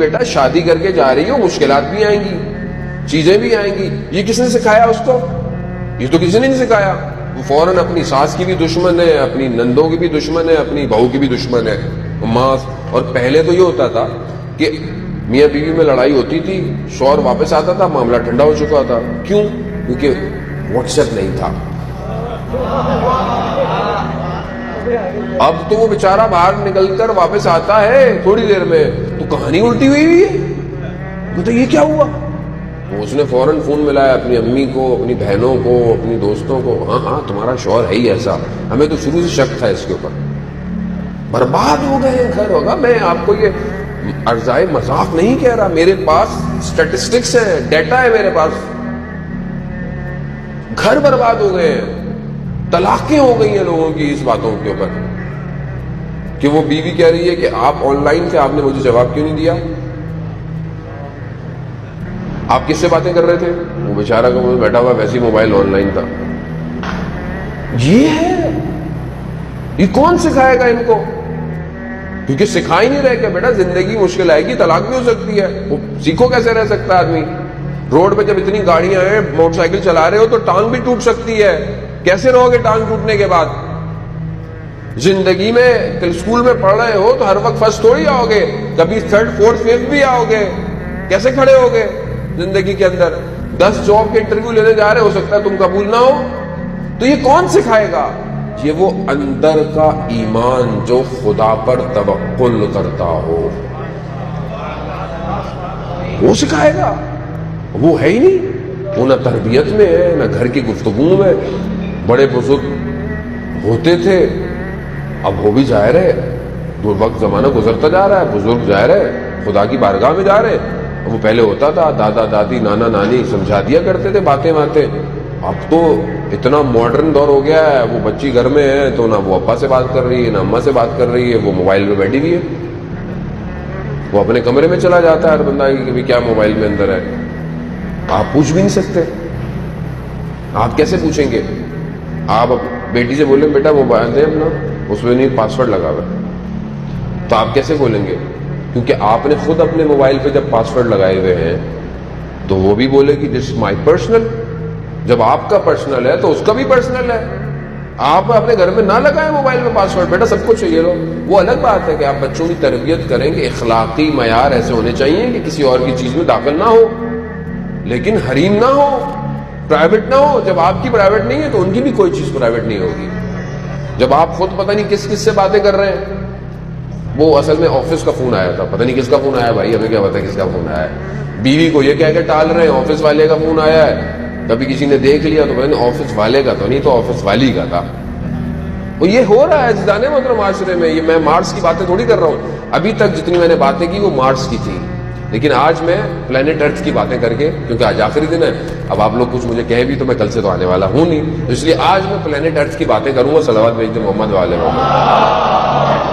بیٹا شادی کر کے جا رہی ہو، مشکلات بھی آئیں گی، چیزیں بھی آئیں گی. یہ کس نے سکھایا اس کو؟ یہ تو کسی نے نہیں سکھایا. وہ فوراً اپنی ساس کی بھی دشمن ہے، اپنی نندوں کی بھی دشمن ہے، اپنی بہو کی بھی دشمن ہے. ماں. اور پہلے تو یہ ہوتا تھا کہ میاں بیوی میں لڑائی ہوتی تھی، شوہر واپس آتا تھا، معاملہ ٹھنڈا ہو چکا تھا. کیوں؟ کیونکہ واٹس ایپ نہیں تھا. اب تو وہ بیچارہ باہر نکل کر واپس آتا ہے تھوڑی دیر میں تو کہانی الٹی ہوئی ہے. تو یہ کیا ہوا؟ اس نے فوراً فون ملایا اپنی امی کو، اپنی بہنوں کو، اپنی دوستوں کو. ہاں تمہارا شوہر ہے ہی ایسا، ہمیں تو شروع سے شک تھا اس کے اوپر. برباد ہو گئے گھر. ہوگا میں آپ کو یہ ارزائے مذاق نہیں کہہ رہا، میرے پاس اسٹیٹسٹکس ہیں، ڈیٹا ہے میرے پاس. گھر برباد ہو گئے ہیں، طلاقیں ہو گئی ہیں لوگوں کی اس باتوں کے اوپر کہ وہ بیوی کہہ رہی ہے کہ آپ آن لائن تھے، آپ نے مجھے جواب کیوں نہیں دیا؟ آپ کس سے باتیں کر رہے تھے؟ وہ بیچارہ کو بیٹھا ہوا ویسے ہی موبائل آن لائن تھا. یہ ہے. یہ کون سکھائے گا ان کو؟ کیونکہ سکھا ہی نہیں رہے کہ بیٹا زندگی مشکل آئے گی، طلاق بھی ہو سکتی ہے. وہ سیکھو کیسے رہ سکتا ہے آدمی؟ روڈ پہ جب اتنی گاڑیاں ہیں، موٹر سائیکل چلا رہے ہو تو ٹانگ بھی ٹوٹ سکتی ہے. کیسے رہو گے ٹانگ ٹوٹنے کے بعد؟ زندگی میں اسکول میں پڑھ رہے ہو تو ہر وقت فرسٹ تھوڑی آؤ گے، کبھی تھرڈ فورتھ ففتھ بھی آؤ گے. کیسے کھڑے ہو گے زندگی کے اندر؟ 10 جاب کے انٹرویو لینے جا رہے، ہو سکتا ہے تم قبول نہ ہو. تو یہ کون سکھائے گا؟ یہ وہ اندر کا ایمان جو خدا پر توکل کرتا ہو، وہ سکھائے گا. وہ ہے ہی نہیں. وہ نہ تربیت میں ہے، نہ گھر کی گفتگو میں. بڑے بزرگ ہوتے تھے، اب ہو بھی جا رہے. وقت زمانہ گزرتا جا رہا ہے، بزرگ جا رہے، خدا کی بارگاہ میں جا رہے. وہ پہلے ہوتا تھا دادا دادی نانا نانی سمجھا دیا کرتے تھے باتیں. اب تو اتنا ماڈرن دور ہو گیا ہے، وہ بچی گھر میں ہے تو نہ وہ ابا سے بات کر رہی ہے، نہ اماں سے بات کر رہی ہے، وہ موبائل پہ بیٹھی ہوئی ہے. وہ اپنے کمرے میں چلا جاتا ہے ہر بندہ کہ کیا موبائل میں اندر ہے. آپ پوچھ بھی نہیں سکتے. آپ کیسے پوچھیں گے؟ آپ بیٹی سے بولیں بیٹا موبائل دے اپنا، اس میں نہیں پاسورڈ لگا ہوا ہے، تو آپ کیسے بولیں گے؟ کیونکہ آپ نے خود اپنے موبائل پہ جب پاسورڈ لگائے ہوئے ہیں تو وہ بھی بولے کہ دس مائی پرسنل. جب آپ کا پرسنل ہے تو اس کا بھی پرسنل ہے. آپ اپنے گھر میں نہ لگائیں موبائل میں پاسورڈ. بیٹا سب کچھ چاہیے لو. وہ الگ بات ہے کہ آپ بچوں کی تربیت کریں کہ اخلاقی معیار ایسے ہونے چاہیے کہ کسی اور کی چیز میں داخل نہ ہو، لیکن حریم نہ ہو، پرائیویٹ نہ ہو. جب آپ کی پرائیویٹ نہیں ہے تو ان کی بھی کوئی چیز پرائیویٹ نہیں ہوگی. جب آپ خود پتہ نہیں کس سے باتیں کر رہے ہیں. وہ اصل میں آفس کا فون آیا تھا، پتہ نہیں کس کا فون آیا بھائی، ہمیں کیا پتا کس کا فون آیا ہے. بیوی کو یہ کہہ کے ٹال رہے ہیں آفس والے کا فون آیا ہے. کبھی کسی نے دیکھ لیا تو پتہ نہیں آفس والے کا تو نہیں، تو آفس والی کا تھا. وہ یہ ہو رہا ہے جانے مطلب معاشرے میں. یہ میں مارس کی باتیں تھوڑی کر رہا ہوں. ابھی تک جتنی میں نے باتیں کی وہ مارس کی تھی، لیکن آج میں پلانٹ ارتھ کی باتیں کر کے، کیونکہ آج آخری دن ہے، اب آپ لوگ کچھ مجھے کہیں بھی تو میں کل سے تو آنے والا ہوں نہیں، اس لیے آج میں پلانٹ ارتھ کی باتیں کروں گا. صلوات بھیج دیں محمد والے محمد.